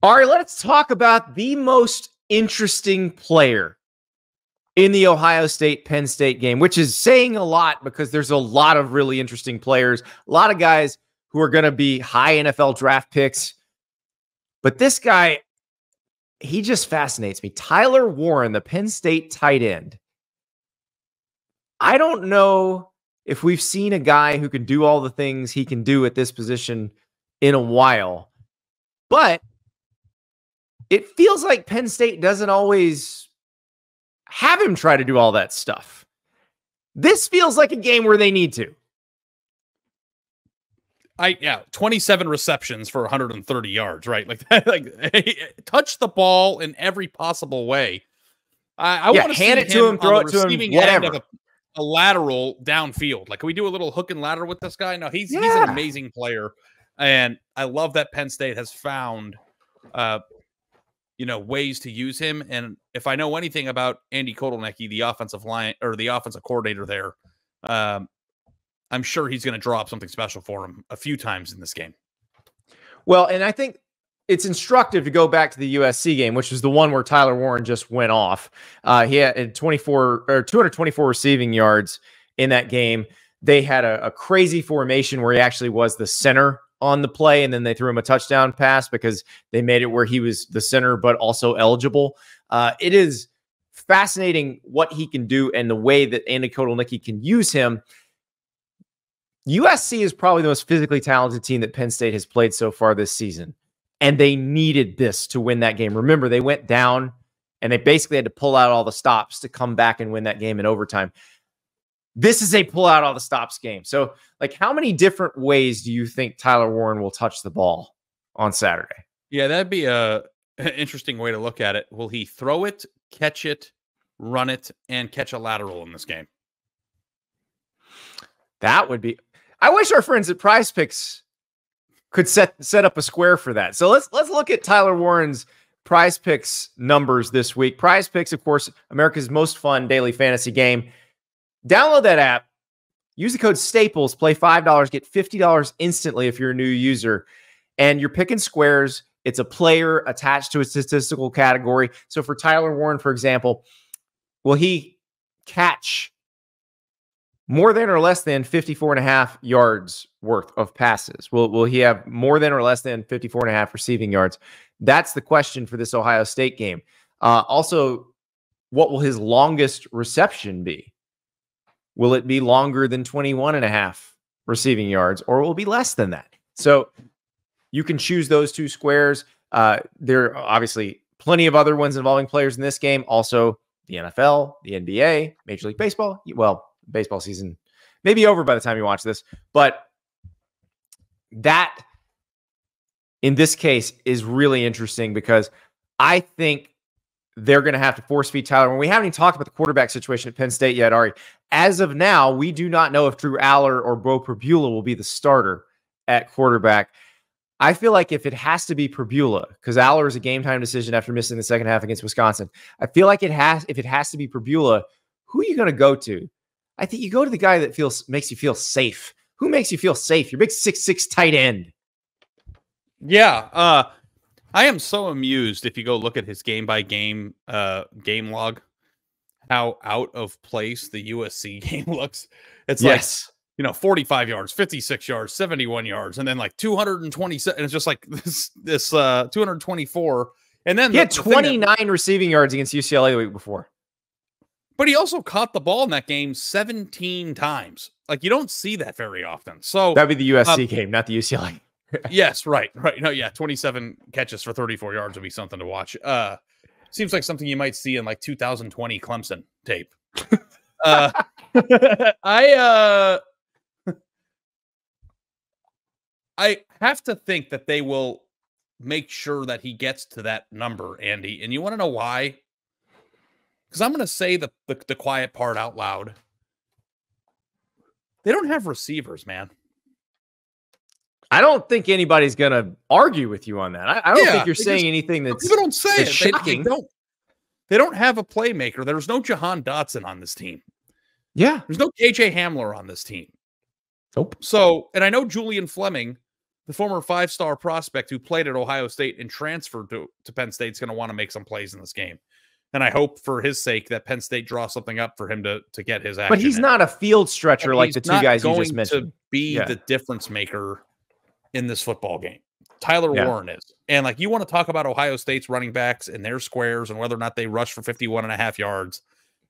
All right, let's talk about the most interesting player in the Ohio State Penn State game, which is saying a lot because there's a lot of really interesting players, a lot of guys who are going to be high NFL draft picks. But this guy, he just fascinates me. Tyler Warren, the Penn State tight end. I don't know if we've seen a guy who can do all the things he can do at this position in a while, but it feels like Penn State doesn't always have him try to do all that stuff. This feels like a game where they need to. 27 receptions for 130 yards, right? Like that, touch the ball in every possible way. I want to hand it to him, throw it to him, whatever. A lateral downfield. Like, can we do a little hook and ladder with this guy? No, he's an amazing player, and I love that Penn State has found, ways to use him. And if I know anything about Andy Kotelnicki, the offensive line or the offensive coordinator there, I'm sure he's going to draw up something special for him a few times in this game. Well, and I think it's instructive to go back to the USC game, which was the one where Tyler Warren just went off. He had 224 receiving yards in that game. They had a crazy formation where he actually was the center on the play, and then they threw him a touchdown pass because they made it where he was the center but also eligible. It is fascinating what he can do and the way that Andy Kotelnicki can use him. USC is probably the most physically talented team that Penn State has played so far this season, and they needed this to win that game. Remember, they went down, and they basically had to pull out all the stops to come back and win that game in overtime. This is a pull out all the stops game. So, how many different ways do you think Tyler Warren will touch the ball on Saturday? Yeah, that'd be an interesting way to look at it. Will he throw it, catch it, run it, and catch a lateral in this game? That would be... I wish our friends at Prize Picks could set up a square for that. So let's look at Tyler Warren's Prize Picks numbers this week. Prize Picks, of course, America's most fun daily fantasy game. Download that app. Use the code STAPLES. Play $5. Get $50 instantly if you're a new user. And you're picking squares. It's a player attached to a statistical category. So for Tyler Warren, for example, will he catch more than or less than 54.5 yards worth of passes? Will he have more than or less than 54.5 receiving yards? That's the question for this Ohio State game. Also, what will his longest reception be? Will it be longer than 21.5 receiving yards, or will it be less than that? So you can choose those two squares. There are obviously plenty of other ones involving players in this game. Also, the NFL, the NBA, Major League Baseball. Well, baseball season may be over by the time you watch this, but that in this case is really interesting because I think they're going to have to force feed Tyler. When we haven't even talked about the quarterback situation at Penn State yet, Ari. As of now, we do not know if Drew Aller or Bo Pribula will be the starter at quarterback. I feel like if it has to be Pribula, because Aller is a game time decision after missing the second half against Wisconsin, I feel like if it has to be Pribula, who are you going to go to? I think you go to the guy that makes you feel safe. Who makes you feel safe? Your big 6'6" tight end. Yeah. I am so amused if you go look at his game-by-game game log, how out of place the USC game looks. It's like, 45 yards, 56 yards, 71 yards, and then 227. And it's just like this 224. And then he had 29 receiving yards against UCLA the week before. But he also caught the ball in that game 17 times. You don't see that very often. So that'd be the USC game, not the UCLA. Yes, right. No, yeah, 27 catches for 34 yards would be something to watch. Seems like something you might see in 2020 Clemson tape. I have to think that they will make sure that he gets to that number, Andy. And you want to know why? Because I'm going to say the quiet part out loud. They don't have receivers, man. I don't think anybody's going to argue with you on that. I don't think you're saying anything that's people don't say it. shocking. They don't have a playmaker. There's no Jahan Dotson on this team. Yeah. There's no KJ Hamler on this team. Nope. So, and I know Julian Fleming the former 5-star prospect who played at Ohio State and transferred to Penn State, is going to want to make some plays in this game. And I hope for his sake that Penn State draws something up for him to get his action. But he's not a field stretcher like the two guys you just mentioned. To be the difference maker in this football game. Tyler Warren is. And like, you want to talk about Ohio State's running backs and their squares and whether or not they rush for 51.5 yards,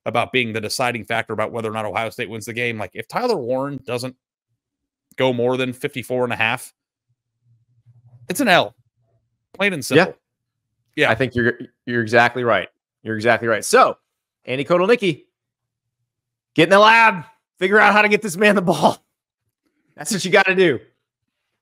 about being the deciding factor about whether or not Ohio State wins the game. Like, if Tyler Warren doesn't go more than 54.5, it's an L. Plain and simple. Yeah. I think you're exactly right. You're exactly right. So, Andy Kotelnicki, get in the lab, figure out how to get this man the ball. That's what you got to do.